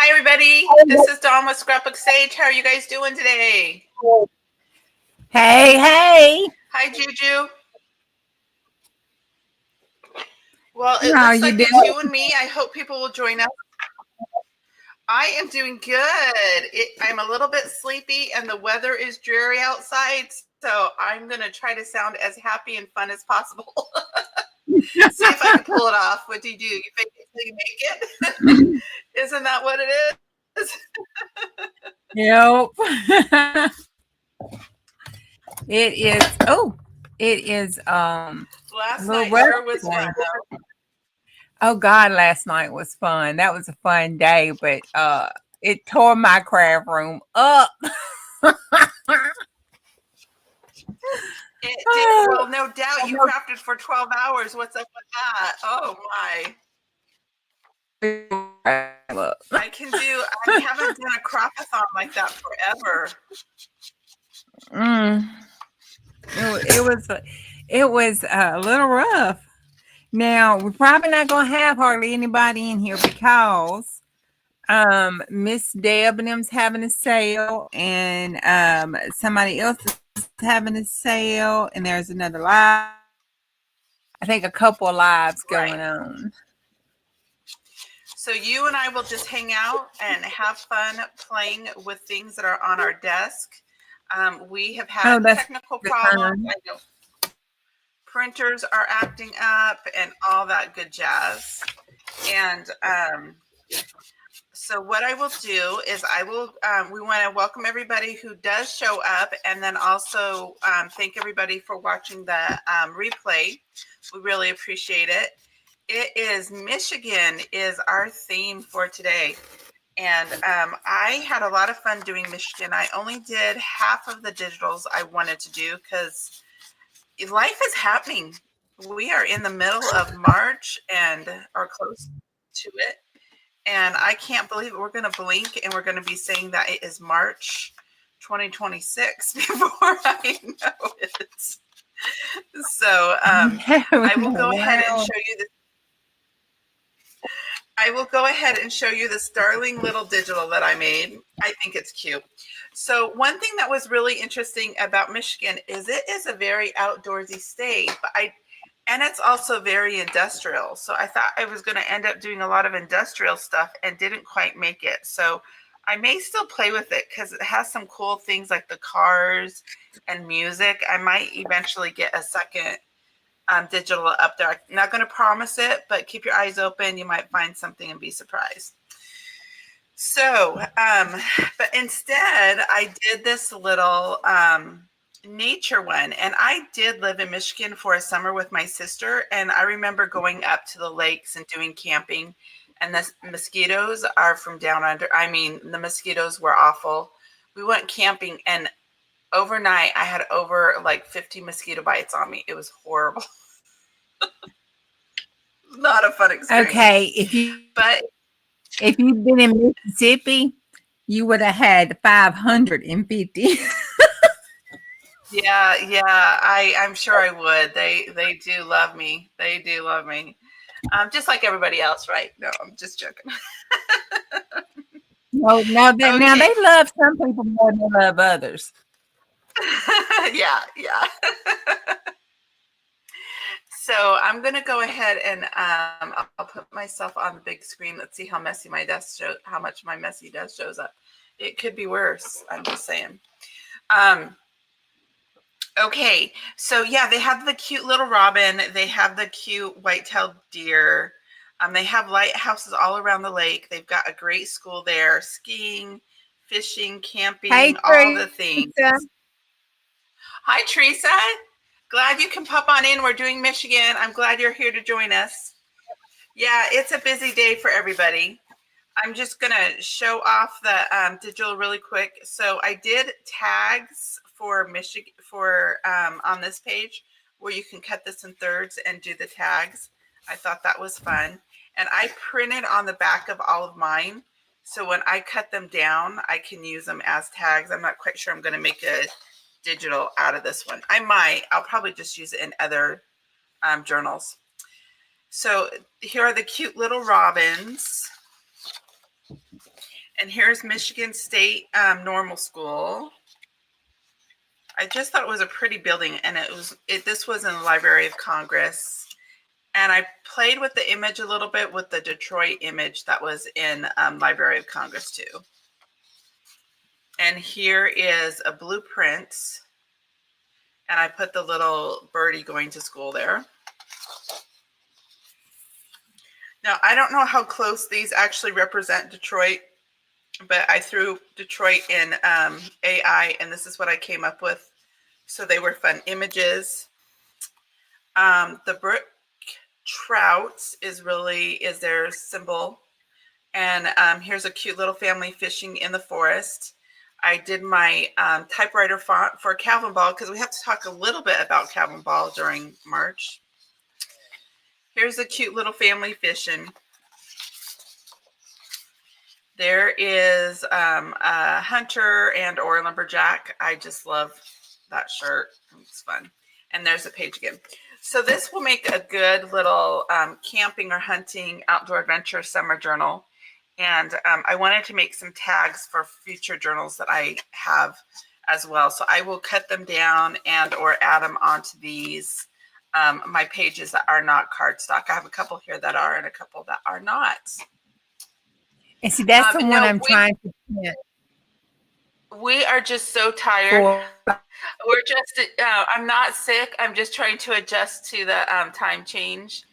Hi, everybody. This is Dawn with Scrapbooksage. How are you guys doing today? Hey, hey. Hi, Juju. Well, it How looks you like doing? it's you and me. I hope people will join us. I am doing good. I'm a little bit sleepy, and the weather is dreary outside, so I'm going to try to sound as happy and fun as possible. See if I can pull it off. What do? You fake it till you make it? Isn't that what it is? Yep. It is. Oh, it is. A Last little night rough sure was today. fun, though. Oh God, last night was fun. That was a fun day, but it tore my craft room up. It did. Well, no doubt you crafted for 12 hours. What's up with that? Oh, my. I haven't done a craft-a-thon like that forever. It was a little rough. Now we're probably not gonna have hardly anybody in here because Miss Deb and them's having a sale, and somebody else is having a sale, and there's another live. I think a couple of lives going on. So you and I will just hang out and have fun playing with things that are on our desk. We have had technical problems. I know printers are acting up and all that good jazz. And so what I will do is we want to welcome everybody who does show up, and then also thank everybody for watching the replay. We really appreciate it. It is Michigan is our theme for today. And I had a lot of fun doing Michigan. I only did half of the digitals I wanted to do because life is happening. We are in the middle of March or close to it. And I can't believe it. We're going to blink and we're going to be saying that it is March 2026 before I know it. So I will go ahead and show you this. I will go ahead and show you this darling little digital that I made. I think it's cute. So one thing that was really interesting about Michigan is it is a very outdoorsy state, and it's also very industrial. So I thought I was going to end up doing a lot of industrial stuff and didn't quite make it. So I may still play with it because it has some cool things like the cars and music. I might eventually get a second digital up there. I'm not going to promise it, but keep your eyes open. You might find something and be surprised. So, but instead, I did this little nature one. And I did live in Michigan for a summer with my sister. And I remember going up to the lakes and doing camping. And the mosquitoes are from down under. I mean, the mosquitoes were awful. We went camping, and overnight I had over like 50 mosquito bites on me. It was horrible. Not a fun experience. Okay, if you'd been in Mississippi, you would have had 550. Yeah, I'm sure I would. They do love me. They do love me. Just like everybody else, right? No, I'm just joking. No, now they love some people more than they love others. Yeah. So I'm gonna go ahead and I'll put myself on the big screen. Let's see how messy my desk shows. How much my messy desk shows up. It could be worse. I'm just saying. Okay, so yeah, they have the cute little robin. They have the cute white-tailed deer. They have lighthouses all around the lake. They've got a great school there, skiing, fishing, camping, all the things. Hi, Teresa. Glad you can pop on in. We're doing Michigan. I'm glad you're here to join us. Yeah, it's a busy day for everybody. I'm just going to show off the digital really quick. So I did tags for Michigan on this page where you can cut this in thirds and do the tags. I thought that was fun. And I printed on the back of all of mine. So when I cut them down, I can use them as tags. I'm not quite sure I'm going to make a digital out of this one. I'll probably just use it in other journals. So here are the cute little robins. And here's Michigan State Normal School. I just thought it was a pretty building, and this was in the Library of Congress. And I played with the image a little bit with the Detroit image that was in Library of Congress too. And here is a blueprint, and I put the little birdie going to school there. Now, I don't know how close these actually represent Detroit, but I threw Detroit in AI, and this is what I came up with. So they were fun images. The brook trout is their symbol. And here's a cute little family fishing in the forest. I did my typewriter font for Calvin Ball because we have to talk a little bit about Calvin Ball during March. Here's a cute little family fishing. There is a hunter and or a lumberjack. I just love that shirt. It's fun. And there's a page again. So this will make a good little camping or hunting outdoor adventure summer journal. And I wanted to make some tags for future journals that I have as well. So I will cut them down and or add them onto these, my pages that are not cardstock. I have a couple here that are and a couple that are not. And see, that's the one I'm trying to get. We are just so tired. We're just, I'm not sick. I'm just trying to adjust to the time change.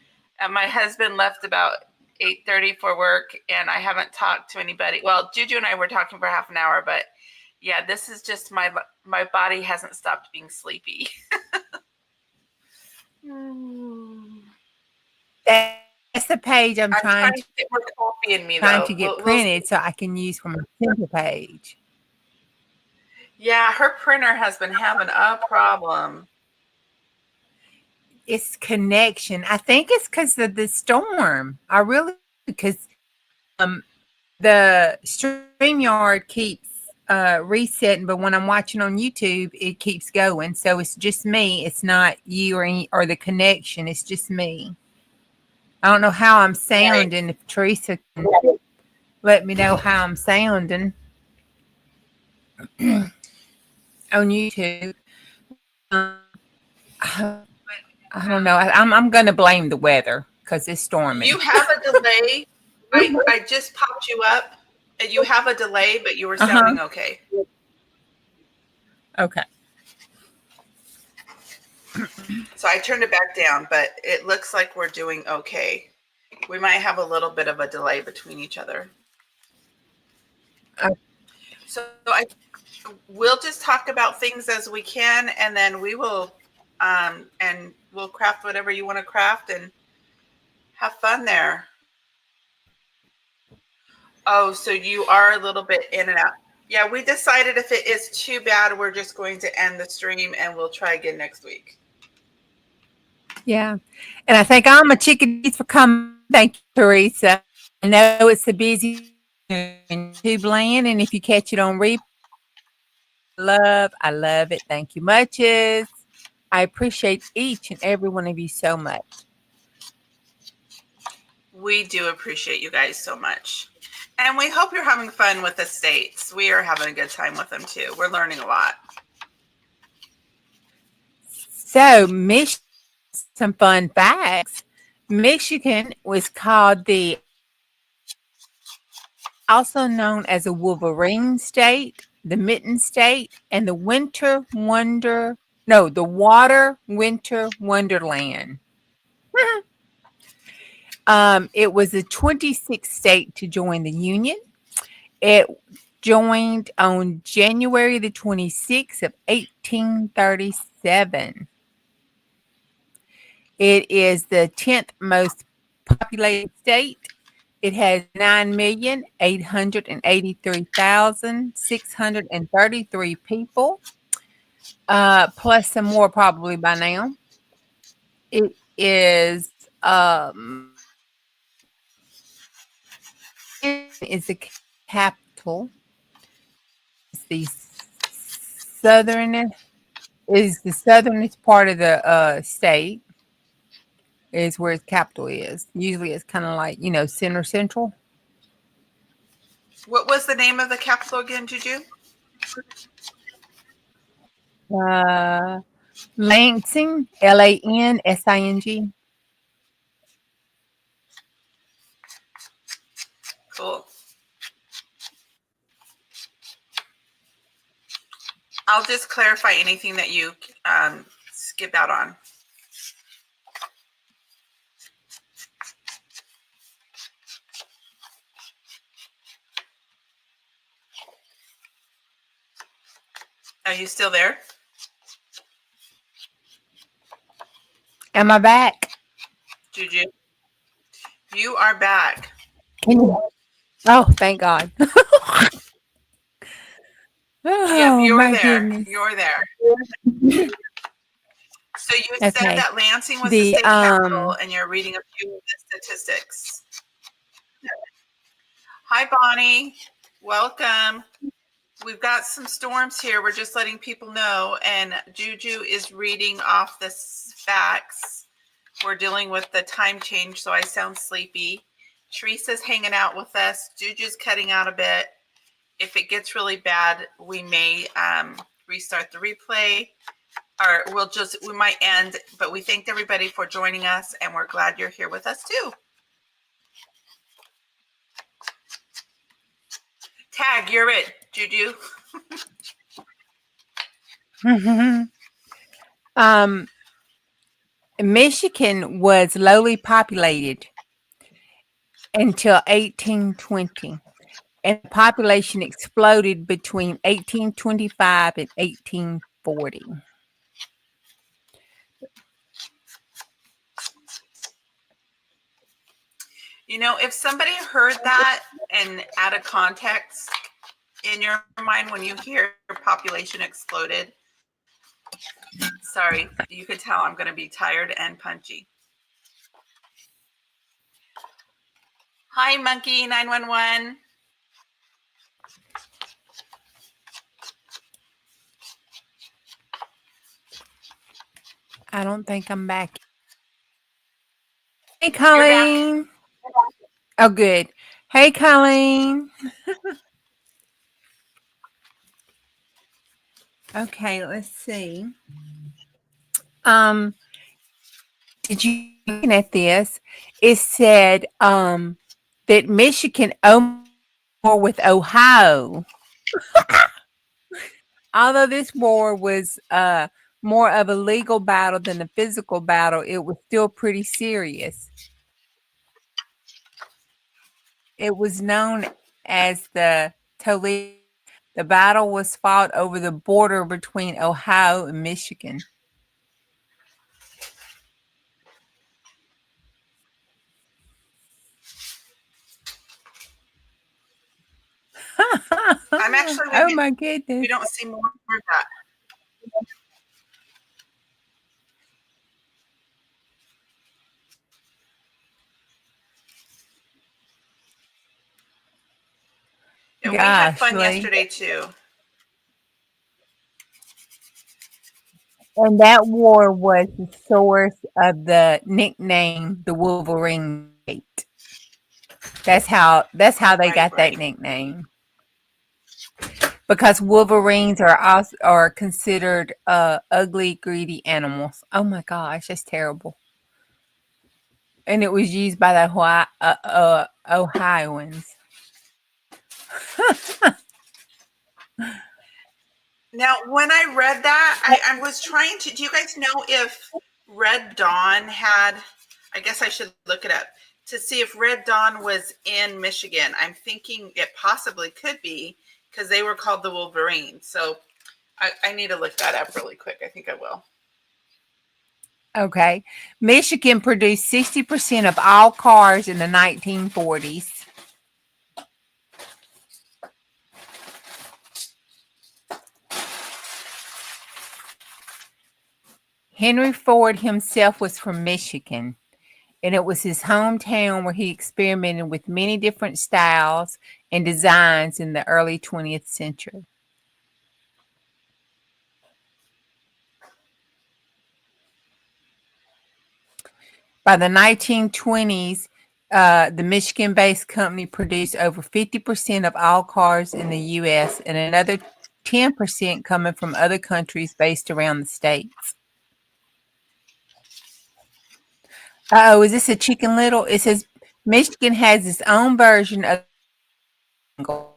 My husband left about 8:30 for work, and I haven't talked to anybody. Well, Juju and I were talking for half an hour, but yeah, this is just my body hasn't stopped being sleepy. That's the page I'm trying to get more coffee in me, trying to get printed so I can use for my printer page. Yeah, her printer has been having a problem. It's connection. I think it's because of the storm. I really, because the StreamYard keeps resetting, but when I'm watching on YouTube, it keeps going. So it's just me. It's not you or the connection. It's just me. I don't know how I'm sounding. If Teresa can let me know how I'm sounding on YouTube. I don't know. I'm going to blame the weather because it's storming. You have a delay. I just popped you up. You have a delay, but you were sounding okay. Okay. So I turned it back down, but it looks like we're doing okay. We might have a little bit of a delay between each other. So we'll just talk about things as we can, and then we will and we'll craft whatever you want to craft and have fun there. Oh, so you are a little bit in and out. Yeah, we decided if it is too bad, we're just going to end the stream and we'll try again next week. Yeah. And I think I'm a chickadees for coming. Thank you, Teresa. I know it's a busy YouTube land, and if you catch it on replay, I love it. Thank you muches. I appreciate each and every one of you so much. We do appreciate you guys so much. And we hope you're having fun with the states. We are having a good time with them too. We're learning a lot. So, Michigan, some fun facts. Michigan was called also known as a Wolverine state, the Mitten state, and the Water Winter Wonderland. It was the 26th state to join the Union. It joined on January the 26th of 1837. It is the 10th most populated state. It has 9,883,633 people, plus some more probably by now. It is the capital. It's the southernest part of the state. Is where its capital is. Usually it's kind of like, center central. What was the name of the capital again, Juju? Uh, Lansing, Lansing. Cool. I'll just clarify anything that you skip out on. Are you still there? Am I back? Juju, you are back. Oh, thank God. Yep, Oh, you're my there. goodness. You're there. So you said Okay. that Lansing was the The state capital, and you're reading a few of the statistics. Hi, Bonnie. Welcome. We've got some storms here. We're just letting people know. And Juju is reading off the facts. We're dealing with the time change, so I sound sleepy. Teresa's hanging out with us. Juju's cutting out a bit. If it gets really bad, we may restart the replay, or we might end. But we thanked everybody for joining us, and we're glad you're here with us too. Tag, you're it, Juju. Michigan was lowly populated until 1820, and the population exploded between 1825 and 1840. You know, if somebody heard that and out of context in your mind when you hear population exploded, sorry, you could tell I'm going to be tired and punchy. Hi, Monkey 911. I don't think I'm back. Hey, You're back. Colleen. Oh, good. Hey, Colleen. Okay, let's see. Did you looking at this? It said that Michigan owed war with Ohio. Although this war was more of a legal battle than a physical battle, it was still pretty serious. It was known as the Toledo. The battle was fought over the border between Ohio and Michigan. I'm actually, Oh my goodness. we don't see more of that. Yeah, we had fun yesterday too. And that war was the source of the nickname the Wolverine Gate. That's how they got that nickname. Because Wolverines are considered ugly, greedy animals. Oh my gosh, that's terrible. And it was used by the Ohioans. Now, when I read that, I was trying to. Do you guys know if Red Dawn had? I guess I should look it up to see if Red Dawn was in Michigan. I'm thinking it possibly could be because they were called the Wolverines. So I need to look that up really quick. I think I will. Okay. Michigan produced 60% of all cars in the 1940s. Henry Ford himself was from Michigan, and it was his hometown where he experimented with many different styles and designs in the early 20th century. By the 1920s, The Michigan-based company produced over 50% of all cars in the U.S. and another 10% coming from other countries based around the states. Oh, is this a Chicken Little? It says Michigan has its own version of the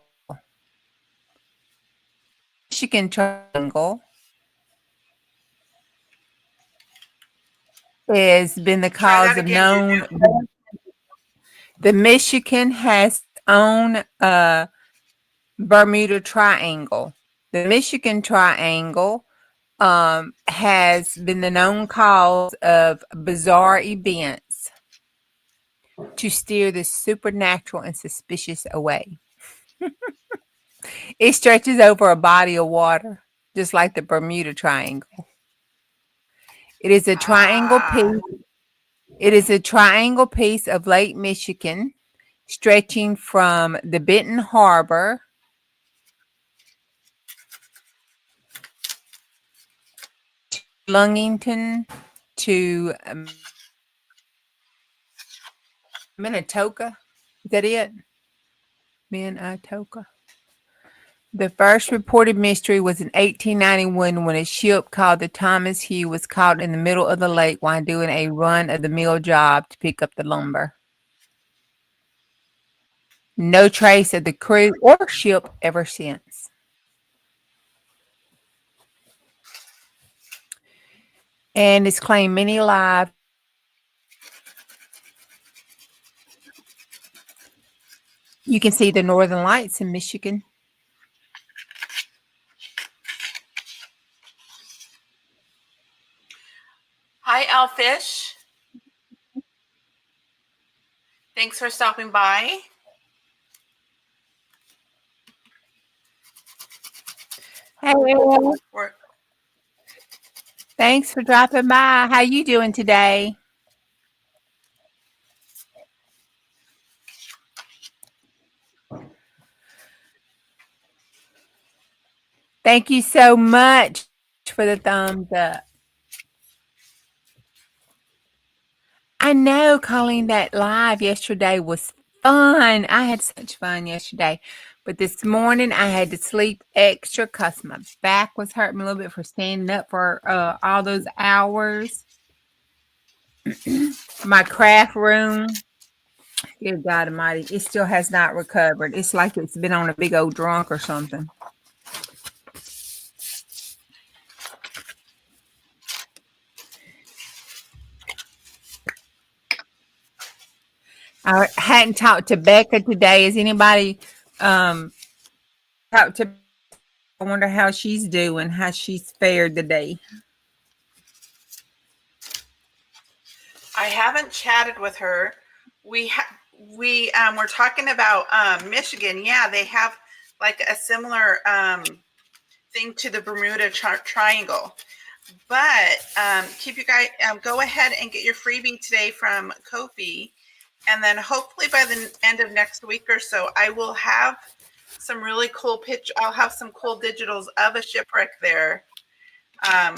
Michigan Triangle has been the Try cause that of again, Juju. known. The Michigan has its own Bermuda Triangle. The Michigan Triangle has been the known cause of bizarre events to steer the supernatural and suspicious away. It stretches over a body of water, just like the Bermuda Triangle. It is a triangle Ah, piece. It is a triangle piece of Lake Michigan, stretching from the Benton Harbor Lungington to Minnetonka. Is that it? Minnetonka. The first reported mystery was in 1891 when a ship called the Thomas Hugh was caught in the middle of the lake while doing a run of the mill job to pick up the lumber. No trace of the crew or ship ever since. And it's claimed many lives. You can see the northern lights in Michigan. hi, Elfish. Thanks for stopping by. Hey, We're thanks for dropping by. How you doing today? Thank you so much for the thumbs up. I know, Colleen, that live yesterday was fun. I had such fun yesterday. But this morning I had to sleep extra because my back was hurting me a little bit for standing up for all those hours. My craft room, dear God Almighty, it still has not recovered. It's like it's been on a big old drunk or something. I hadn't talked to Becca today. Has anybody talked to? I wonder how she's doing, how she's fared today. I haven't chatted with her. We were talking about Michigan. Yeah, they have like a similar thing to the Bermuda Triangle. But keep you guys go ahead and get your freebie today from Kofi, and then hopefully by the end of next week or so, I will have some really cool I'll have some cool digitals of a shipwreck there on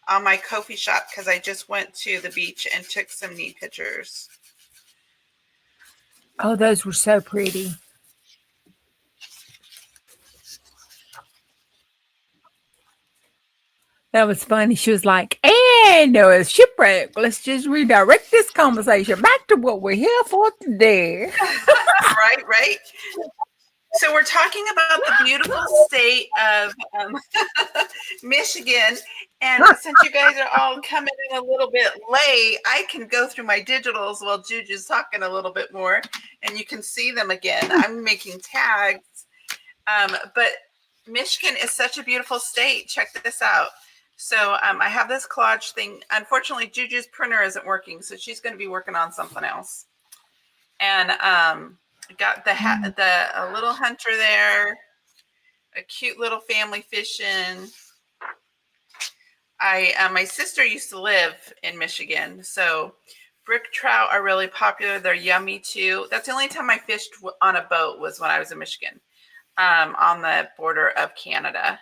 my Kofi shop because I just went to the beach and took some neat pictures. Oh, those were so pretty. That was funny. She was like, and there was shipwreck. Let's just redirect this conversation back to what we're here for today. Right. So we're talking about the beautiful state of Michigan. And since you guys are all coming in a little bit late, I can go through my digitals while Juju's talking a little bit more, and you can see them again. I'm making tags. But Michigan is such a beautiful state. Check this out. So I have this collage thing. Unfortunately, Juju's printer isn't working, so she's going to be working on something else. And got a little hunter there, a cute little family fishing. My sister used to live in Michigan, so brick trout are really popular. They're yummy too. That's the only time I fished on a boat was when I was in Michigan, on the border of Canada.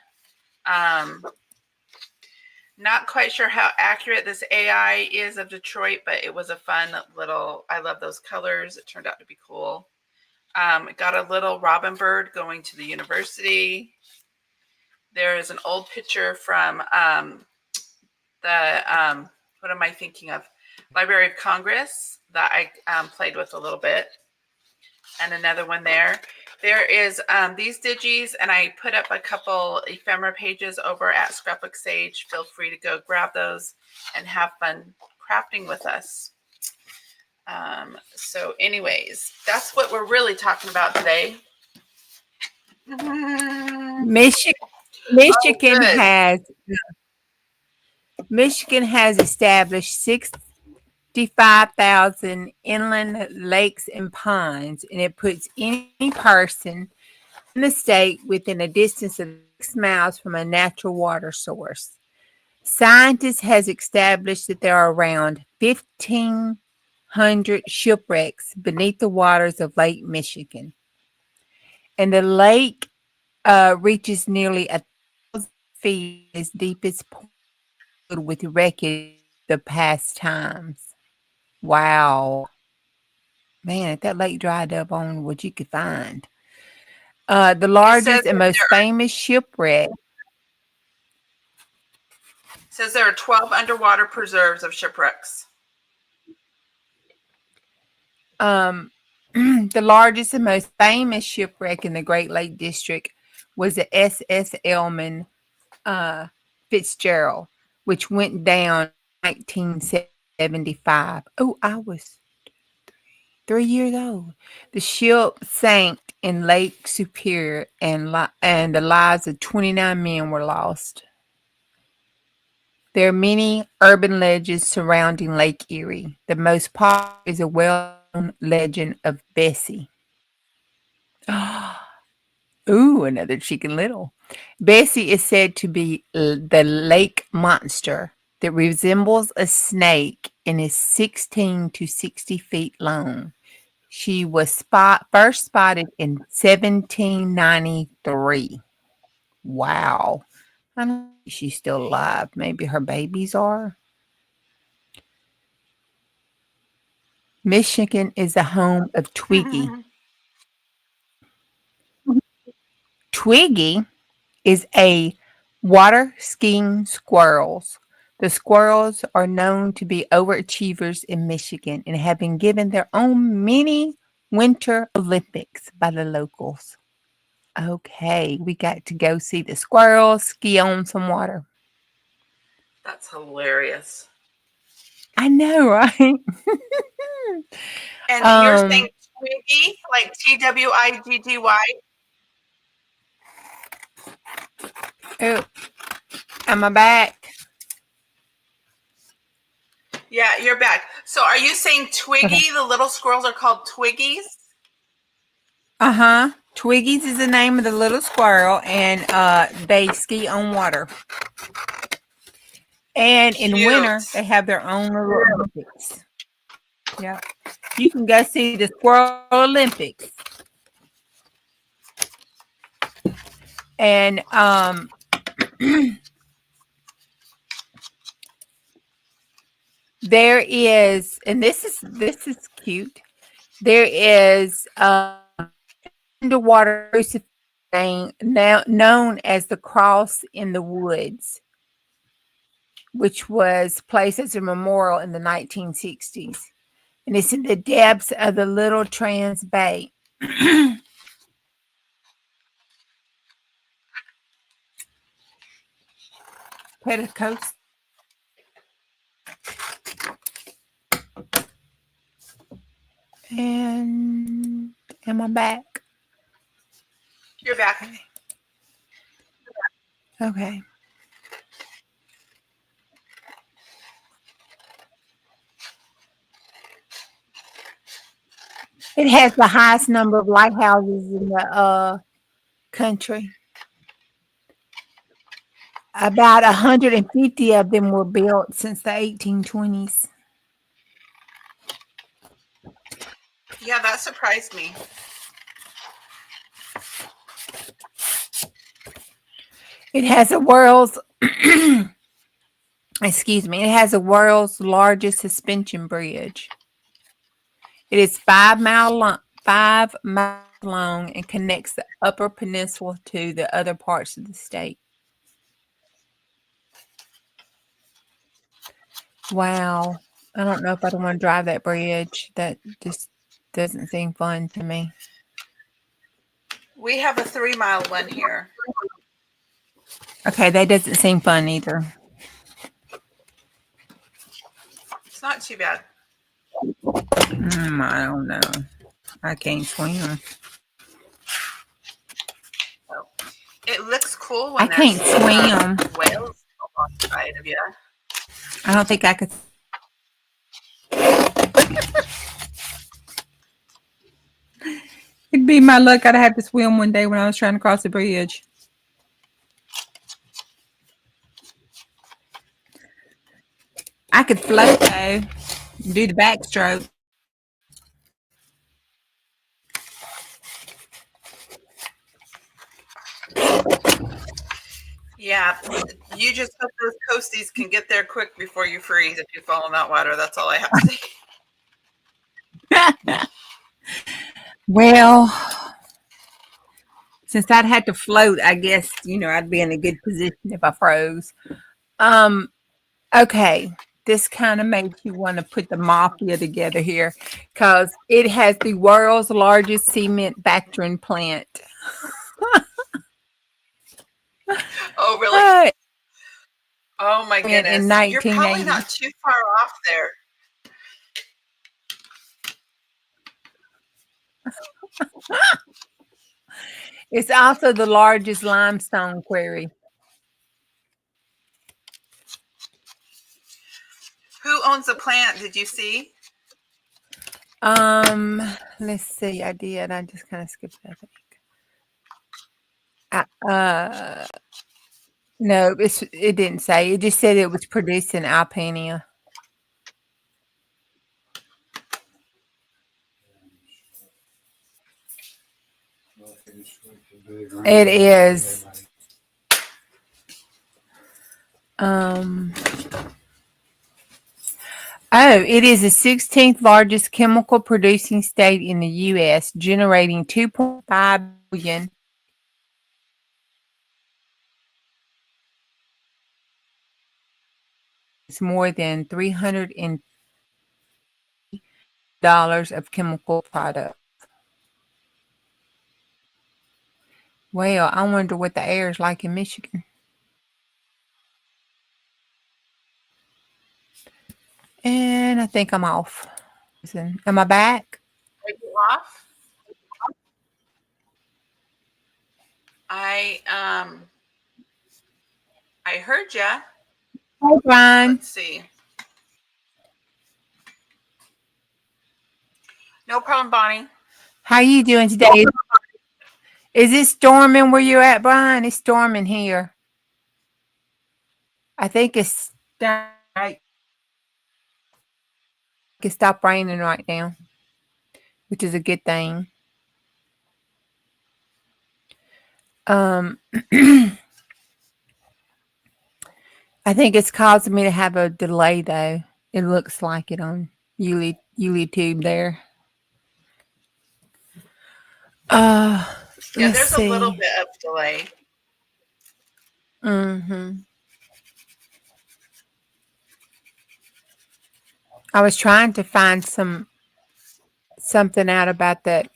Not quite sure how accurate this AI is of Detroit, but it was a fun little, I love those colors. It turned out to be cool. Got a little robin bird going to the university. There is an old picture from what am I thinking of? Library of Congress that I played with a little bit. And another one there. There is these digis, and I put up a couple ephemera pages over at Scrapbooksage. Feel free to go grab those and have fun crafting with us. So anyways, that's what we're really talking about today. Michigan has established 65,000 inland lakes and ponds, and it puts any person in the state within a distance of 6 miles from a natural water source. Scientists has established that there are around 1,500 shipwrecks beneath the waters of Lake Michigan, and the lake reaches nearly 1,000 feet as deep as with wreckage the past times. Wow. Man, if that lake dried up on what you could find. The largest and most famous shipwreck. Says there are 12 underwater preserves of shipwrecks. The largest and most famous shipwreck in the Great Lake District was the SS Elman Fitzgerald, which went down in 1975. Oh, I was 3 years old. The ship sank in Lake Superior, and the lives of 29 men were lost. There are many urban legends surrounding Lake Erie. The most popular is a well-known legend of Bessie. Ooh, another Chicken Little. Bessie is said to be the lake monster that resembles a snake and is 16 to 60 feet long. She was first spotted in 1793. Wow. I don't think she's still alive. Maybe her babies are. Michigan is the home of Twiggy. Twiggy is a water skiing squirrels. The squirrels are known to be overachievers in Michigan and have been given their own mini winter Olympics by the locals. Okay, we got to go see the squirrels ski on some water. That's hilarious. I know, right? And you're saying Twiggy, like Twiggy? Oh, am I back? Yeah, you're back. So are you saying Twiggy, okay. The little squirrels are called Twiggies? Uh-huh. Twiggies is the name of the little squirrel, and they ski on water. And in winter, they have their own little Olympics. Yeah. You can go see the Squirrel Olympics. And there is, and this is cute. There is underwater crucifix now known as the Cross in the Woods, which was placed as a memorial in the 1960s. And it's in the depths of the Little Trans Bay. Petticoats. And am I back? You're back. Okay. It has the highest number of lighthouses in the country. About 150 of them were built since the 1820s. Yeah, that surprised me. It has the world's Excuse me. It has the world's largest suspension bridge. It is 5 miles long and connects the Upper Peninsula to the other parts of the state. Wow. I don't know if I want to drive that bridge. That just doesn't seem fun to me. We have a 3 mile one here. Okay, that doesn't seem fun either. It's not too bad. I don't know. I can't swim. So, it looks cool I when there's can't swim. whales on the side of you. I don't think I could. It'd be my luck. I'd have to swim one day when I was trying to cross the bridge. I could float though, do the backstroke. Yeah, you just hope those coasties can get there quick before you freeze if you fall in that water. That's all I have to say. Well, since I'd had to float, I guess I'd be in a good position if I froze. Okay, this kind of makes you want to put the mafia together here because it has the world's largest cement factoring plant. Oh, really? Uh, Oh, my in goodness. You're probably 1980. not too far off there. It's also the largest limestone quarry. Who owns the plant? Did you see? Let's see. I did. I just kind of skipped it, I think. No, it didn't say. It just said it was produced in Albania. It is. Oh, it is the 16th largest chemical producing state in the U.S., generating 2.5 billion. It's more than $300 of chemical product. Well, I wonder what the air is like in Michigan. And I think I'm off. Am I back? Are you off? I heard ya. Hey, Brian. Let's see. No problem, Bonnie. How you doing today? Is it storming where you're at, Brian? It's storming here. I think it's right. It stopped raining right now, which is a good thing. I think it's causing me to have a delay though. It looks like it on YouTube there. Yeah, Let's there's a little see. bit of delay. I was trying to find something out about that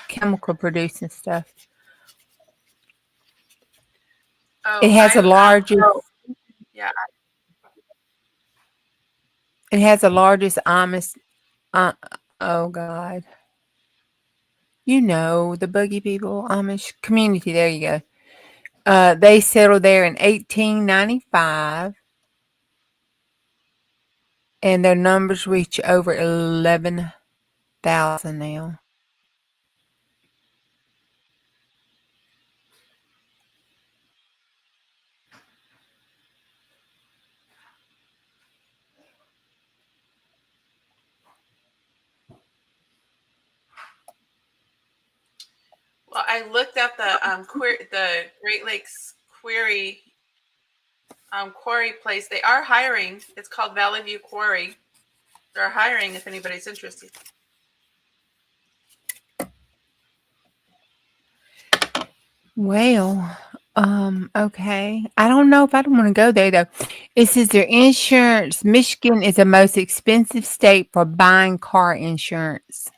chemical producing stuff. Oh, It has a largest. yeah. It has the largest Amish. Oh God. The buggy people, Amish community. There you go. They settled there in 1895, and their numbers reach over 11,000 now. Well, I looked at the Great Lakes Quarry quarry place. They are hiring. It's called Valley View Quarry. They're hiring if anybody's interested. Well, okay. I don't know if I don't want to go there though. It says their insurance. Michigan is the most expensive state for buying car insurance.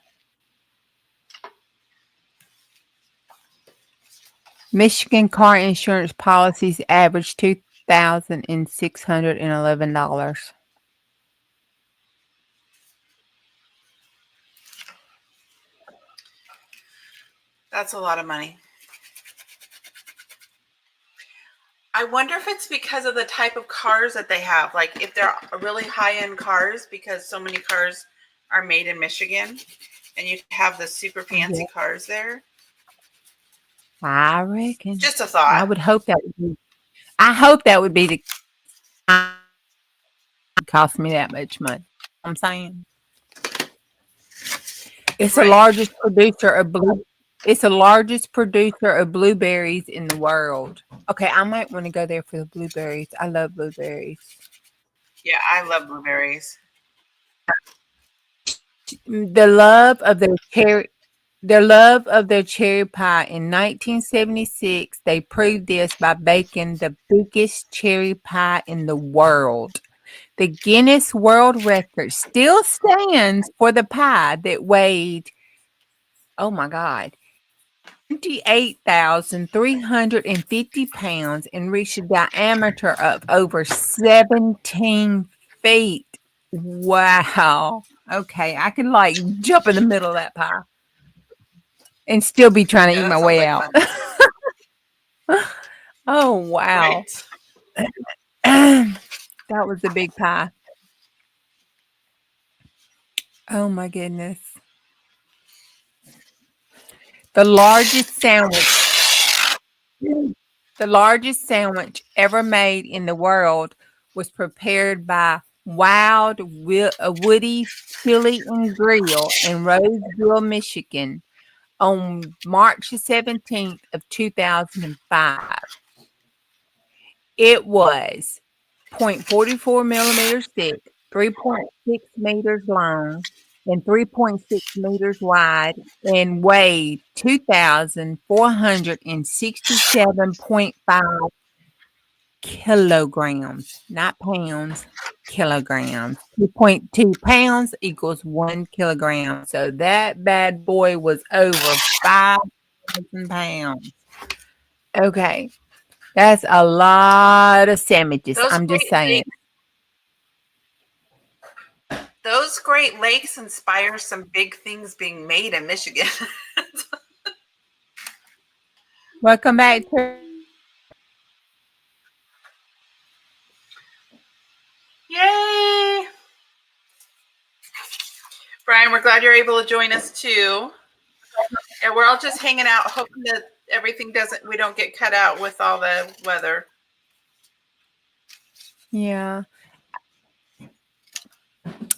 Michigan car insurance policies average $2,611. That's a lot of money. I wonder if it's because of the type of cars that they have. Like if they're really high-end cars, because so many cars are made in Michigan, and you have the super fancy cars there. I reckon. Just a I thought. would hope that would be. I hope that would be the cost me that much money. I'm saying it's the Right. largest producer of blue. It's the largest producer of blueberries in the world. Okay, I might want to go there for the blueberries. I love blueberries. Yeah, I love blueberries. The love of their cherry pie in 1976. They proved this by baking the biggest cherry pie in the world. The Guinness World Record still stands for the pie that weighed, oh my God, 28,350 pounds and reached a diameter of over 17 feet. Wow. Okay, I could like jump in the middle of that pie and still be trying to Yeah, eat that my sounds way like out. fun. Oh, wow. Right. That was a big pie. Oh my goodness. The largest sandwich The largest sandwich ever made in the world was prepared by Woody Chili and Grill in Roseville, Michigan on March the 17th of 2005. It was 0.44 millimeters thick, 3.6 meters long, and 3.6 meters wide, and weighed 2,467.5 kilograms, not pounds, kilograms. 2.2 pounds equals 1 kilogram. So that bad boy was over 5,000 pounds. Okay. That's a lot of sandwiches. Those I'm just Great saying. Those Great Lakes inspire some big things being made in Michigan. Welcome back to Yay! Brian, we're glad you're able to join us too. And we're all just hanging out, hoping that everything we don't get cut out with all the weather. Yeah.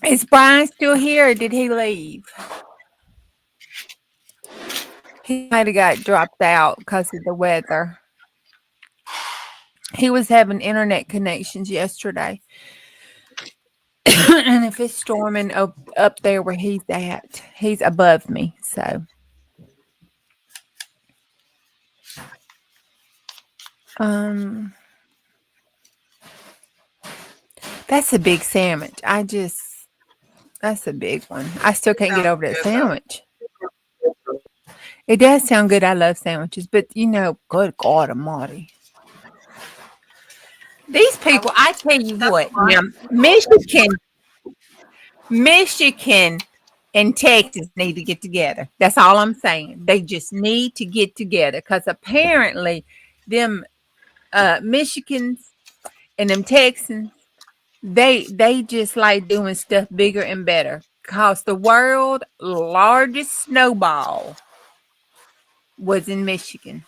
Is Brian still here or did he leave? He might have got dropped out because of the weather. He was having internet connections yesterday. And if it's storming up there where he's at, he's above me. So that's a big sandwich. That's a big one. I still can't get Sounds over that good though. sandwich. It does sound good. I love sandwiches, but good God Almighty. These people, I tell you That's what, a lot. now Michigan and Texas need to get together. That's all I'm saying. They just need to get together because apparently them Michigans and them Texans, they just like doing stuff bigger and better. Cause the world largest snowball was in Michigan.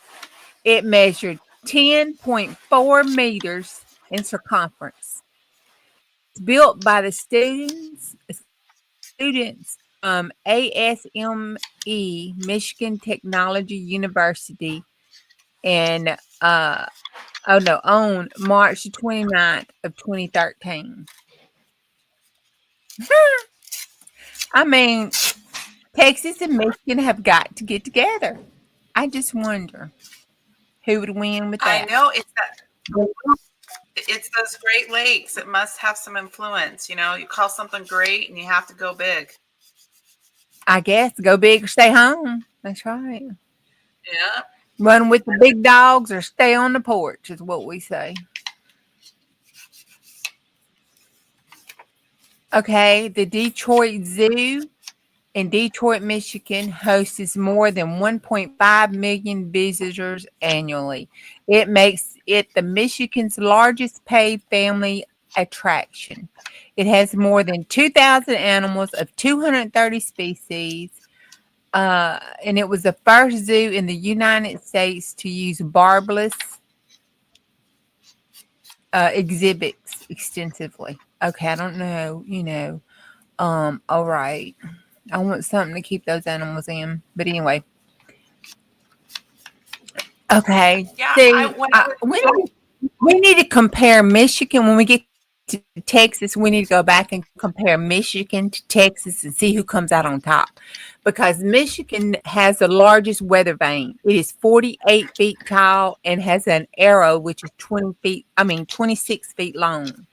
It measured 10.4 meters in circumference. It's built by the students from ASME Michigan Technology University, and Oh no, on March 29th of 2013. I mean, Texas and Michigan have got to get together. I just wonder who would win with I that. know it's those Great Lakes. It must have some influence. You call something great and you have to go big. I guess go big or stay home. That's right. Yeah. Run with the big dogs or stay on the porch is what we say. Okay, the Detroit Zoo in Detroit, Michigan hosts more than 1.5 million visitors annually. It makes it the Michigan's largest paid family attraction. It has more than 2,000 animals of 230 species. And it was the first zoo in the United States to use barbless exhibits extensively. Okay, I don't know. All right. I want something to keep those animals in. But anyway, okay. Yeah. See, When I was we need to compare Michigan when we get to Texas. We need to go back and compare Michigan to Texas and see who comes out on top. Because Michigan has the largest weather vane. It is 48 feet tall and has an arrow which is 26 feet long.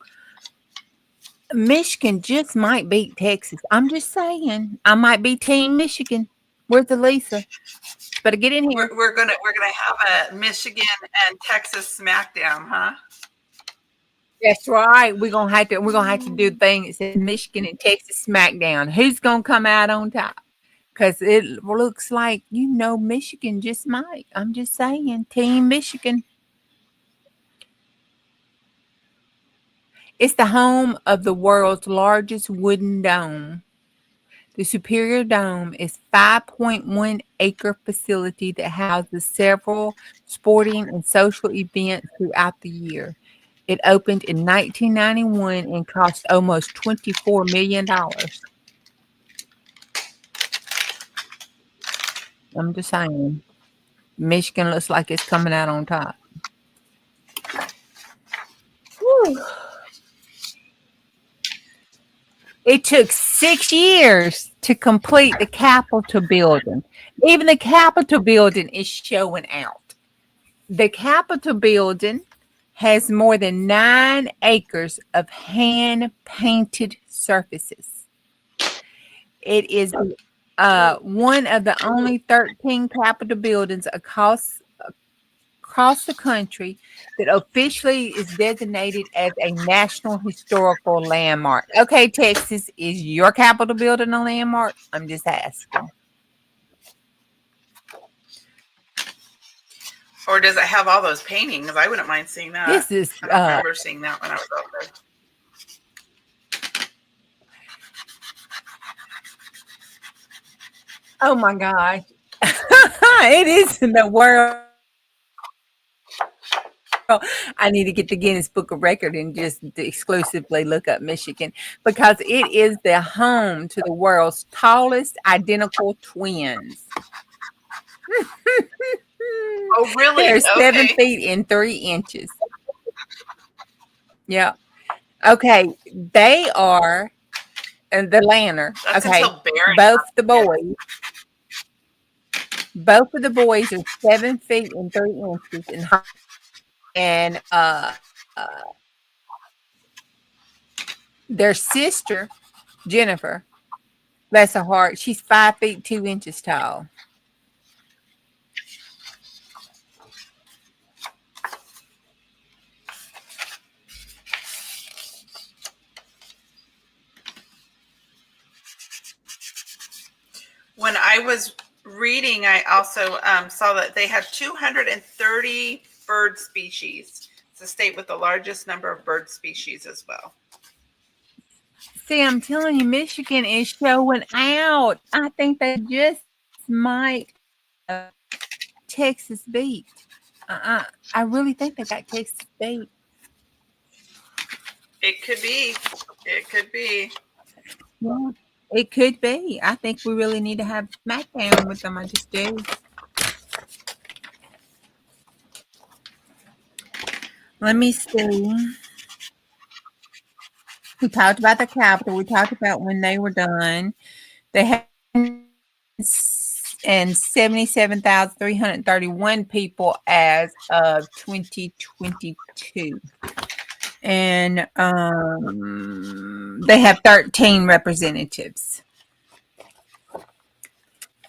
Michigan just might beat Texas. I'm just saying. I might be Team Michigan. Where's Elisa? Better get in here. we're gonna have a Michigan and Texas smackdown, huh? That's right. We're gonna have to do the thing that says Michigan and Texas smackdown. Who's gonna come out on top? Because it looks like Michigan just might. I'm just saying, Team Michigan. It's the home of the world's largest wooden dome. The Superior Dome is 5.1-acre facility that houses several sporting and social events throughout the year. It opened in 1991 and cost almost $24 million. I'm just saying, Michigan looks like it's coming out on top. Whew. It took 6 years to complete the Capitol building. Even the Capitol building is showing out. The Capitol building has more than 9 acres of hand-painted surfaces. It is one of the only 13 Capitol buildings across the country that officially is designated as a National Historical Landmark. Okay, Texas, is your Capitol building a landmark? I'm just asking. Or does it have all those paintings? I wouldn't mind seeing that. This is I don't remember seeing that when I was out there. oh my gosh. It is in the world. I need to get the Guinness Book of Record and just exclusively look up Michigan because it is the home to the world's tallest identical twins. Oh, really? They're 7 Okay. feet and 3 inches. Yeah. Okay. They are the Lanner. That's Okay. until Barry. Both of the boys are 7 feet and 3 inches in height. And their sister, Jennifer, bless her heart, she's 5 feet 2 inches tall. When I was reading, I also saw that they have 230 bird species. It's a state with the largest number of bird species as well. See, I'm telling you, Michigan is showing out. I think they just might Texas beat. I really think they got Texas beat. It could be. It could be. Yeah, it could be. I think we really need to have SmackDown with them. I just do. Let me see. We talked about the Capitol. We talked about when they were done. They had and 77,331 people as of 2022. And they have 13 representatives.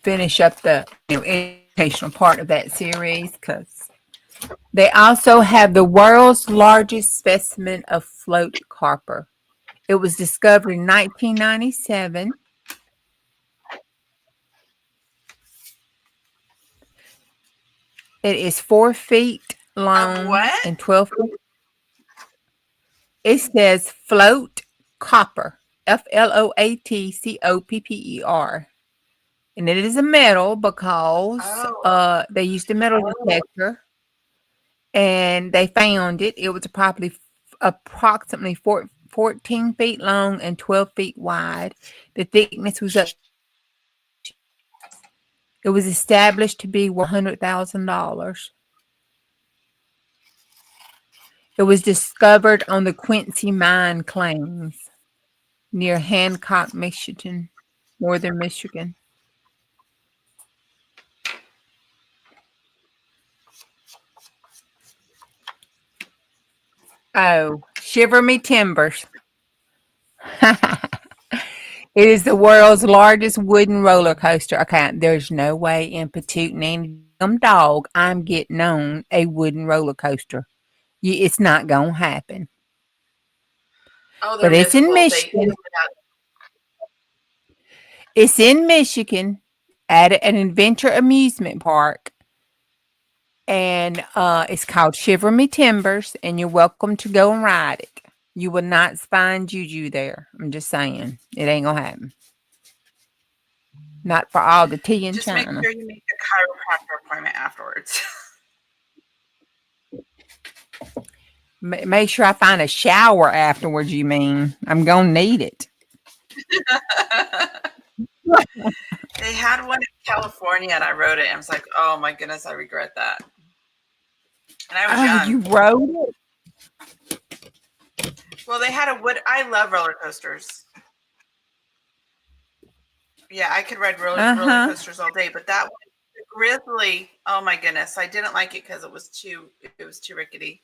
Finish up the educational part of that series because they also have the world's largest specimen of float carper. It was discovered in 1997. It is 4 feet Of long what? and 12 feet. It says float copper, FLOATCOPPER. And it is a metal because Oh, they used a metal detector and they found it. It was approximately 14 feet long and 12 feet wide. The thickness was up. It was established to be $100,000. It was discovered on the Quincy Mine claims near Hancock, Michigan, northern Michigan. Oh, shiver me timbers. It is the world's largest wooden roller coaster. Okay, there's no way in Patootin' any damn dog I'm getting on a wooden roller coaster. It's not going to happen. oh, they're But it's in miserable. They Michigan. It's in Michigan at an adventure amusement park. And it's called Shiver Me Timbers, and you're welcome to go and ride it. You will not find Juju there. I'm just saying. It ain't going to happen. Not for all the tea in just make China. sure you make a chiropractor appointment afterwards. Make sure I find a shower afterwards, you mean? I'm going to need it. They had one in California, and I rode it, and I was like, "Oh my goodness, I regret that." And I was Oh, young. you rode it? Well, they had a wood. I love roller coasters. Yeah, I could ride roller Uh-huh. coasters all day, but that one, the Grizzly. Oh my goodness, I didn't like it because it was too rickety.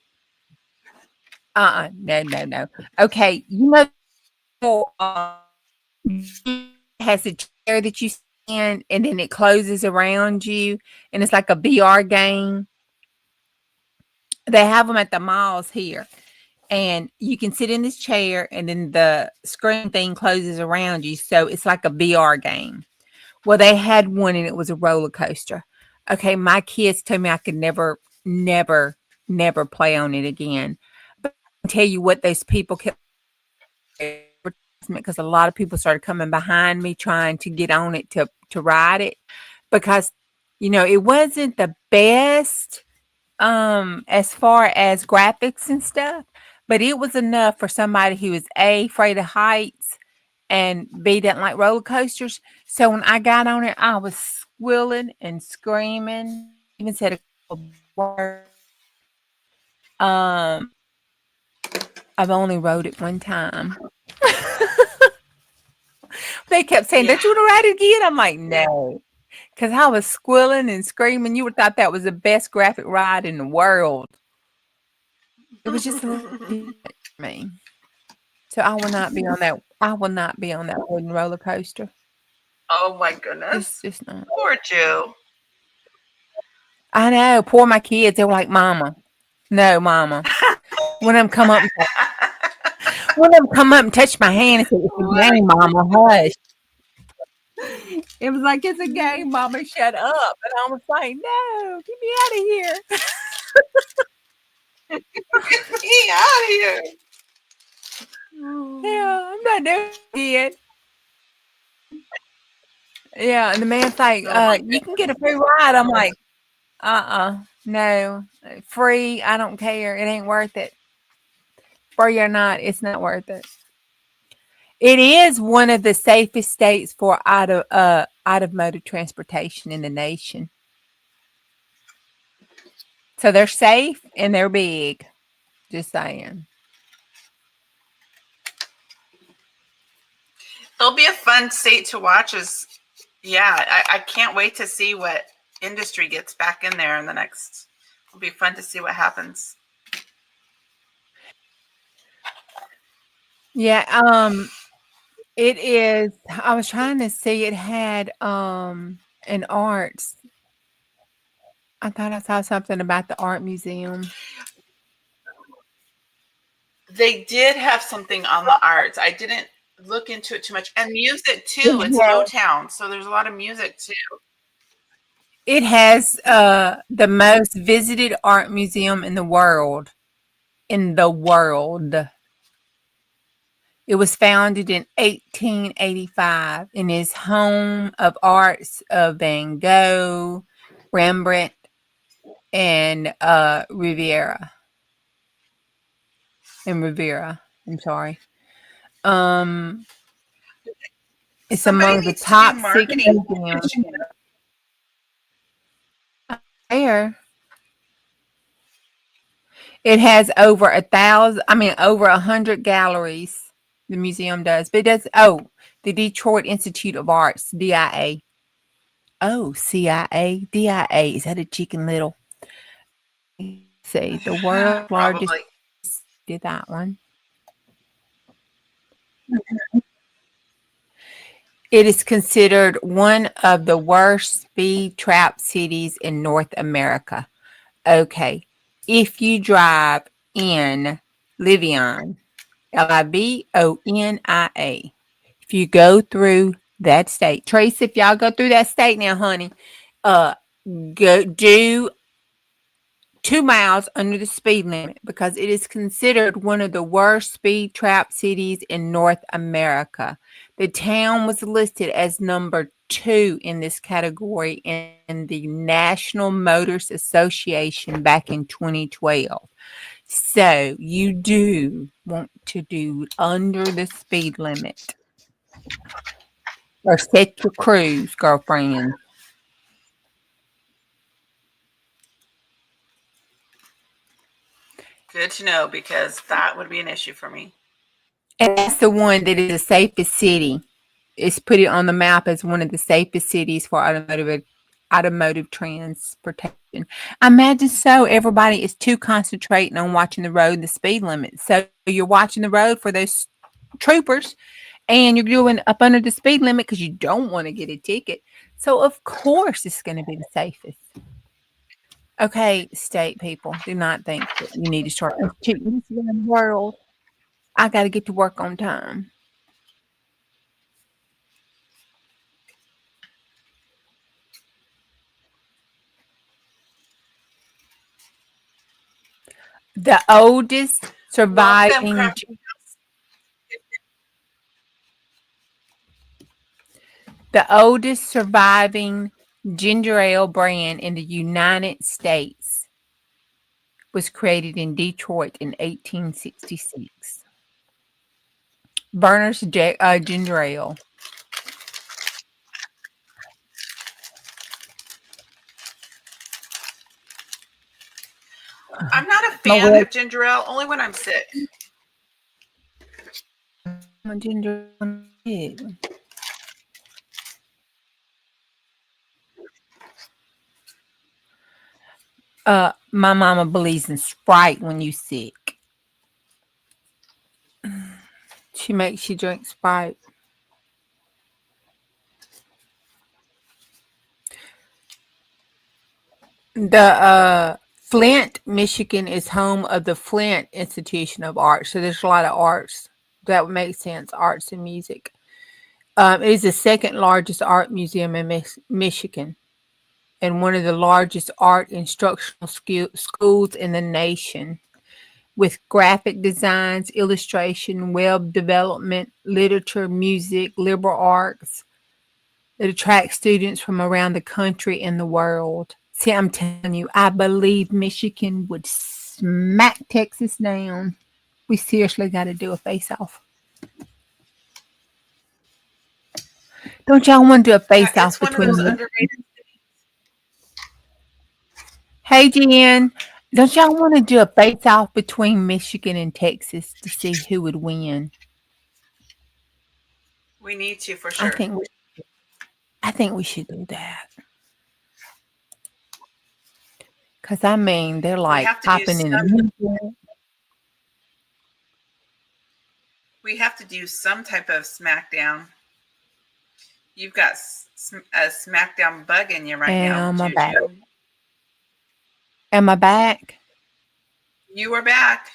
No, no, no. Okay, you know, has a chair that you stand and then it closes around you and it's like a VR game. They have them at the malls here. And you can sit in this chair and then the screen thing closes around you. So it's like a VR game. Well, they had one and it was a roller coaster. Okay, my kids told me I could never, never, never play on it again. But I can tell you what those people kept because a lot of people started coming behind me trying to get on it to ride it because it wasn't the best as far as graphics and stuff, but it was enough for somebody who is A, afraid of heights, and B, didn't like roller coasters. So when I got on it, I was squealing and screaming, even said a couple words. um I've only rode it one time. They kept saying, Yeah. "Don't you want to ride it again?" I'm like, "No." Because I was squealing and screaming. You would thought that was the best graphic ride in the world. It was just a little bit for me. So I will not be on that. I will not be on that wooden roller coaster. Oh my It's goodness, just not. poor Jew. I know. Poor my kids. They were like, "Mama, no, Mama." When them come up, when them come up and touch my hand and say, "It's a game, Mama, hush." It was like, "It's a game, Mama, shut up." And I was like, "No, get me out of here." Get me out of here. Yeah, I'm not doing it again. Yeah, and the man's like, Oh my "You can goodness. get a free ride." I'm like, no, free. I don't care. It ain't worth it. Free or not, it's not worth it. It is one of the safest states for out of motor transportation in the nation. So they're safe and they're big. Just saying. It'll be a fun state to watch. I can't wait to see what industry gets back in there in the next. It'll be fun to see what happens. Yeah, it is. I was trying to see it had an arts. I thought I saw something about the art museum. They did have something on the arts. I didn't look into it too much. And music too. It's Yeah. Motown, so there's a lot of music too. It has the most visited art museum in the world. In the world. It was founded in 1885 and is home of arts of Van Gogh, Rembrandt, and Riviera. And Rivera. I'm sorry. Um, it's Somebody among the needs to do top six marketing. museums there. It has over 1,000. I mean, over 100 galleries. The museum does, but it does. Oh, the Detroit Institute of Arts, DIA. Oh, CIA, DIA. Is that a Chicken Little? See, the world's largest. Probably. Did that one. It is considered one of the worst speed trap cities in North America. Okay. If you drive in Livonia, Libonia, if you go through that state, Trace, if y'all go through that state now, honey, go do 2 miles under the speed limit because it is considered one of the worst speed trap cities in North America. The town was listed as number 2 in this category in the National Motors Association back in 2012. So you do want to do under the speed limit or set your cruise, girlfriend. Good to know because that would be an issue for me. And that's the one that is the safest city. It's put it on the map as one of the safest cities for automotive transportation. I imagine so. Everybody is too concentrating on watching the road, the speed limit. So you're watching the road for those troopers, and you're doing up under the speed limit because you don't want to get a ticket. So of course it's going to be the safest. Okay, state people, do not think that you need to start cheating around the world. I got to get to work on time. The oldest Welcome, surviving ginger ale brand in the United States was created in Detroit in 1866. Burner's ginger ale. I'm not a My fan word, of ginger ale, only when I'm sick. my ginger ale. My mama believes in Sprite when you sick. She makes you drink Sprite. The Flint, Michigan is home of the Flint Institution of Arts. So there's a lot of arts. That would make sense, arts and music. It is the second largest art museum in Michigan and one of the largest art instructional schools in the nation, with graphic designs, illustration, web development, literature, music, liberal arts. It attracts students from around the country and the world. See, I'm telling you, I believe Michigan would smack Texas down. We seriously got to do a face-off. Don't y'all want to do a Yeah, face-off it's one of between those you? underrated. Hey, Jen. Don't y'all want to do a face off between Michigan and Texas to see who would win? We need to for I sure. think we, I think we should do that. Cause I mean, they're We like have to do popping in the some. media. We have to do some type of SmackDown. You've got a SmackDown bug in you right now, Am I back? Juju. Am I back? You are back.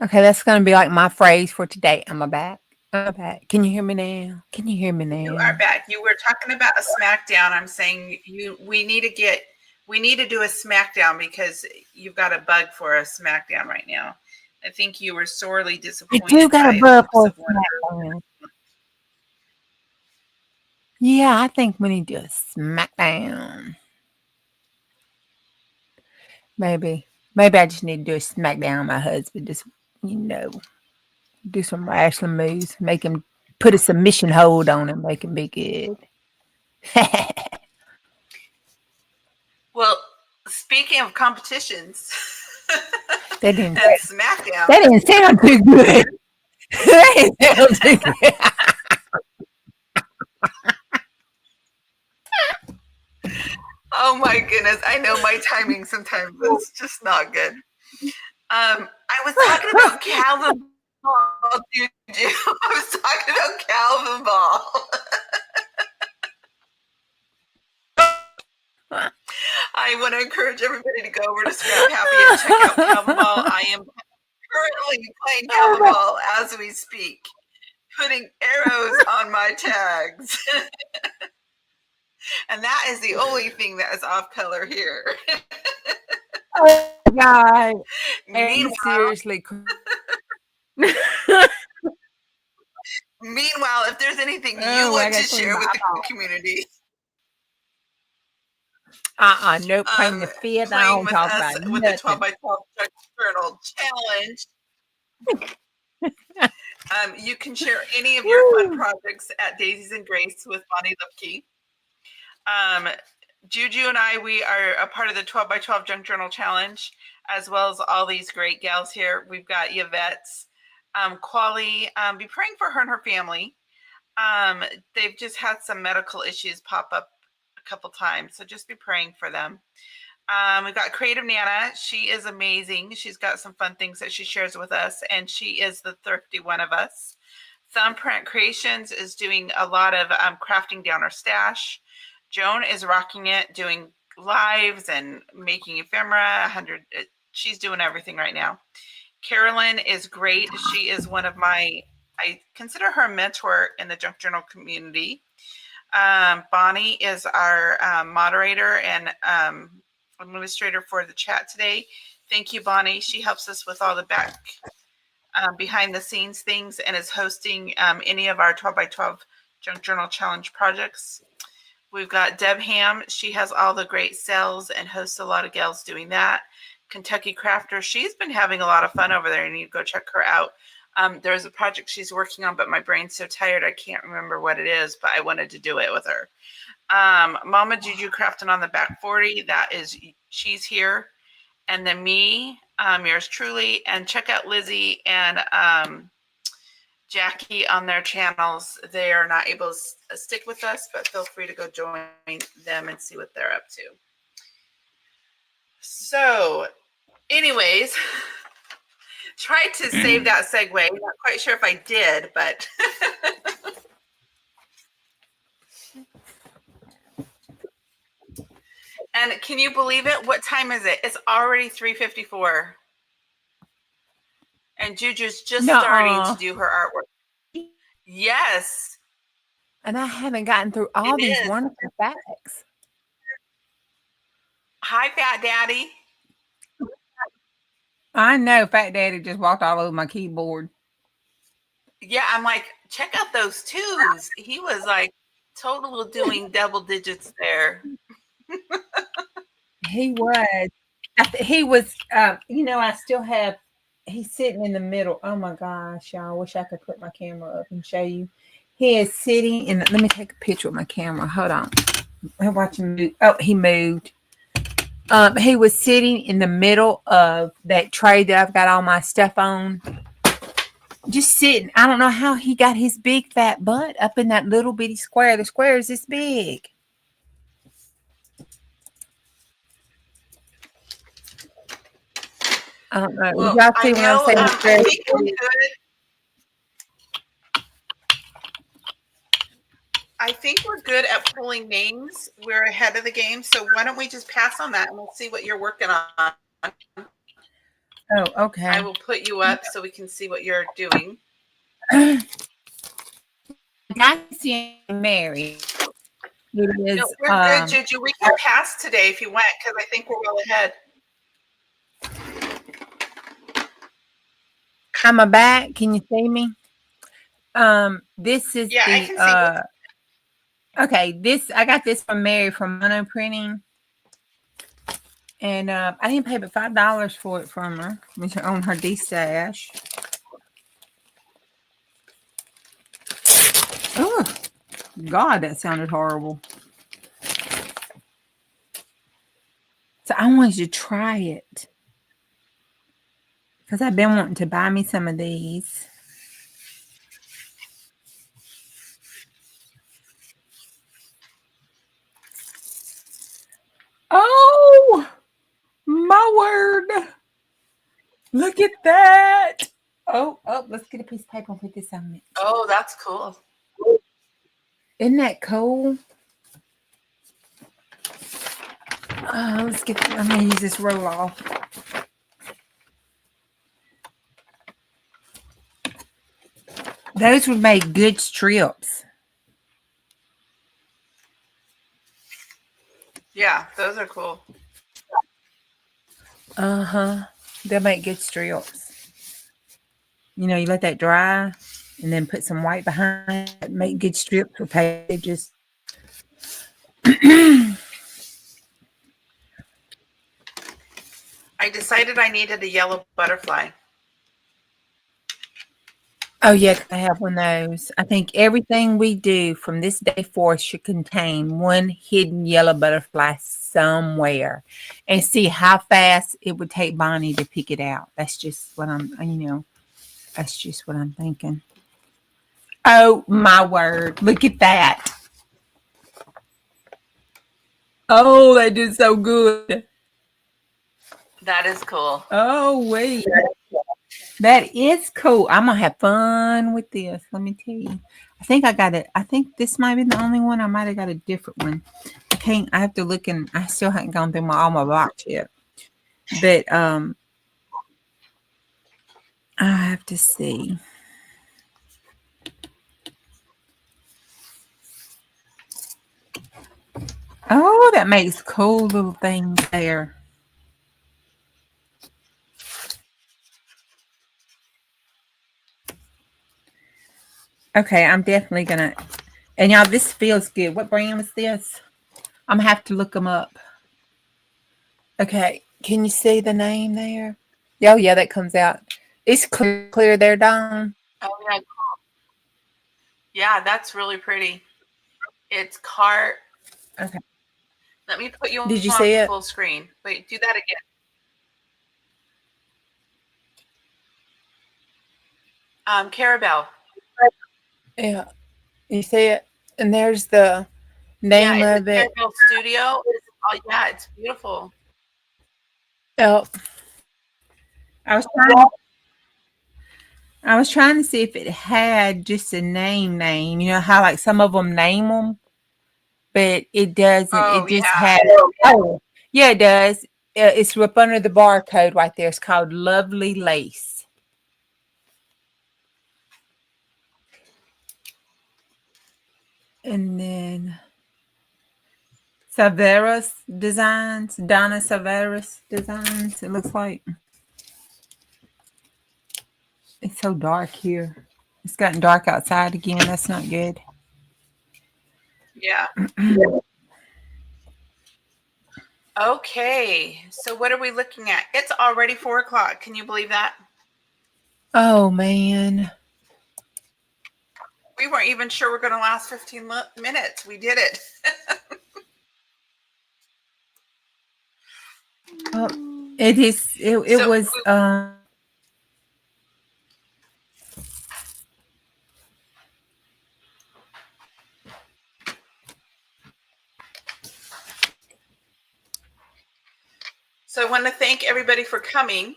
Okay, that's gonna be like my phrase for today. Am I back? Am I back? Can you hear me now? Can you hear me You are now? back. You were talking about a SmackDown. I'm saying we need to do a SmackDown because you've got a bug for a SmackDown right now. I think you were sorely I do disappointed got a by the bug looks for a of one of SmackDown. Yeah, I think we need to do a SmackDown. Maybe I just need to do a SmackDown on my husband. Just you know, do some wrestling moves, make him put a submission hold on him, make him be good. Well, speaking of competitions That didn't and SmackDown, that didn't sound too good. That didn't sound too good. oh my goodness, I know my timing sometimes is just not good. I was talking about Calvin Ball, Juju. I was talking about Calvin Ball. I want to encourage everybody to go over to Scrap Happy and check out Calvin Ball. I am currently playing Calvin Ball as we speak, putting arrows on my tags. And that is the only thing that is off color here. Oh my God. Meanwhile, Seriously. if there's anything you Oh, I want to gotta clean share my with the eyeball. community, Nope, playing the fifth. I playing don't with talk us about with the 12 nothing. by 12 journal challenge, you can share any of your fun Woo. projects at Daisies and Grace with Bonnie Lipke. Juju and I, we are a part of the 12 by 12 Junk Journal Challenge, as well as all these great gals here. We've got Yvette's, Quali. Be praying for her and her family. They've just had some medical issues pop up a couple times, so just be praying for them. We've got Creative Nana. She is amazing. She's got some fun things that she shares with us, and she is the thrifty one of us. Thumbprint Creations is doing a lot of crafting down her stash. Joan is rocking it, doing lives and making ephemera. 100. She's doing everything right now. Carolyn is great. She is one of I consider her a mentor in the Junk Journal community. Bonnie is our moderator and administrator for the chat today. Thank you, Bonnie. She helps us with all the behind the scenes things and is hosting any of our 12 by 12 Junk Journal Challenge projects. We've got Deb Ham. She has all the great sales and hosts a lot of gals doing that. Kentucky Crafter. She's been having a lot of fun over there. You need to go check her out. There's a project she's working on, but my brain's so tired I can't remember what it is, but I wanted to do it with her. Mama Juju Crafting on the Back 40. She's here. And then me, yours truly. And check out Lizzie and Jackie on their channels. They are not able to stick with us, but feel free to go join them and see what they're up to. So, anyways, tried to save that segue. Not quite sure if I did, but and can you believe it? What time is it? It's already 3:54. And Juju's just starting to do her artwork. Yes. And I haven't gotten through all these wonderful facts. Hi, Fat Daddy. I know Fat Daddy just walked all over my keyboard. Yeah, I'm like, check out those twos. He was like total doing double digits there. He was. He was, I still have, he's sitting in the middle. Oh my gosh, y'all. I wish I could put my camera up and show you. He is sitting let me take a picture with my camera. Hold on. I'm watching move. Oh, he moved. He was sitting in the middle of that tray that I've got all my stuff on, just sitting. I don't know how he got his big fat butt up in that little bitty square. The square is this big. I don't know. Well, Y'all I see what I'm know. saying? I think we're good. I think we're good at pulling names. We're ahead of the game, so why don't we just pass on that and we'll see what you're working on. Oh, I okay. will put you up so we can see what you're doing. I see Mary. It No, is we're good, Juju. We can pass today if you want, because I think we're well ahead. I'm back. Can you see me? This is Yeah, I can see you. Okay, this I got this from Mary from Mono Printing. And I didn't pay but $5 for it from her, which on her D-stash. Oh, God, that sounded horrible. So I wanted to try it because I've been wanting to buy me some of these. Oh, my word. Look at that. Oh, let's get a piece of paper and put this on it. Oh, that's cool. Isn't that cool? I'm going to use this roll off. Those would make good strips. Yeah, those are cool. They'll make good strips. You know, you let that dry and then put some white behind it, make good strips for pages. I decided I needed a yellow butterfly. Oh, yeah, I have one of those. I think everything we do from this day forth should contain one hidden yellow butterfly somewhere and see how fast it would take Bonnie to pick it out. That's just what that's just what I'm thinking. Oh, my word. Look at that. Oh, that did so good. That is cool. Oh, wait. That is cool. I'm gonna have fun with this. Let me tell you. I think I got it. I think this might be the only one. I might have got a different one. I have to look, and I still haven't gone through all my box yet. But I have to see. Oh, that makes cool little things there. Okay, I'm definitely gonna. And y'all, this feels good. What brand was this? I'm gonna have to look them up. Okay, can you see the name there? Oh, yeah, that comes out. It's clear there, Dawn. Oh, yeah. Yeah, that's really pretty. It's cart. Okay. Let me put you Did you on see it? full screen. Wait, do that again. Carabelle. Yeah. You see it? And there's the Yeah, name it's a of it. Carabelle Studio. Oh, yeah, it's beautiful. Oh, I was trying. I was trying to see if it had just a name. You know how like some of them name them, but it doesn't. It Oh, just yeah. has. Oh, yeah, it does. It's up under the barcode right there. It's called Lovely Lace. And then Saveras Designs, Donna Saveras Designs. It looks like it's so dark here. It's gotten dark outside again. That's not good. Yeah. Okay. So what are we looking at? It's already 4:00. Can you believe that? Oh man. We weren't even sure we're going to last 15 minutes. We did it. It is. It So was. I want to thank everybody for coming.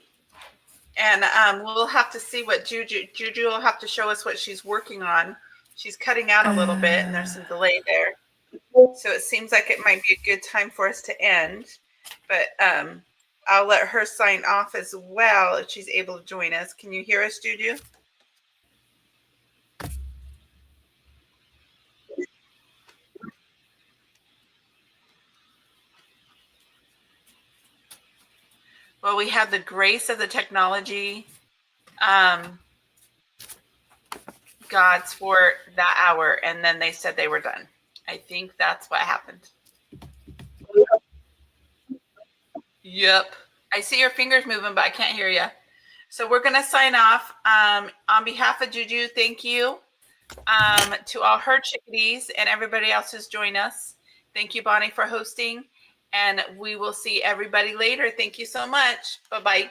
And we'll have to see what Juju will have to show us what she's working on. She's cutting out a little bit, and there's some delay there. So it seems like it might be a good time for us to end. But I'll let her sign off as well if she's able to join us. Can you hear us, Juju? Well, we had the grace of the technology gods for that hour, and then they said they were done. I think that's what happened. Yep. I see your fingers moving, but I can't hear you. So we're going to sign off. On behalf of Juju, thank you to all her chickadees and everybody else who's joined us. Thank you, Bonnie, for hosting. And we will see everybody later. Thank you so much. Bye-bye.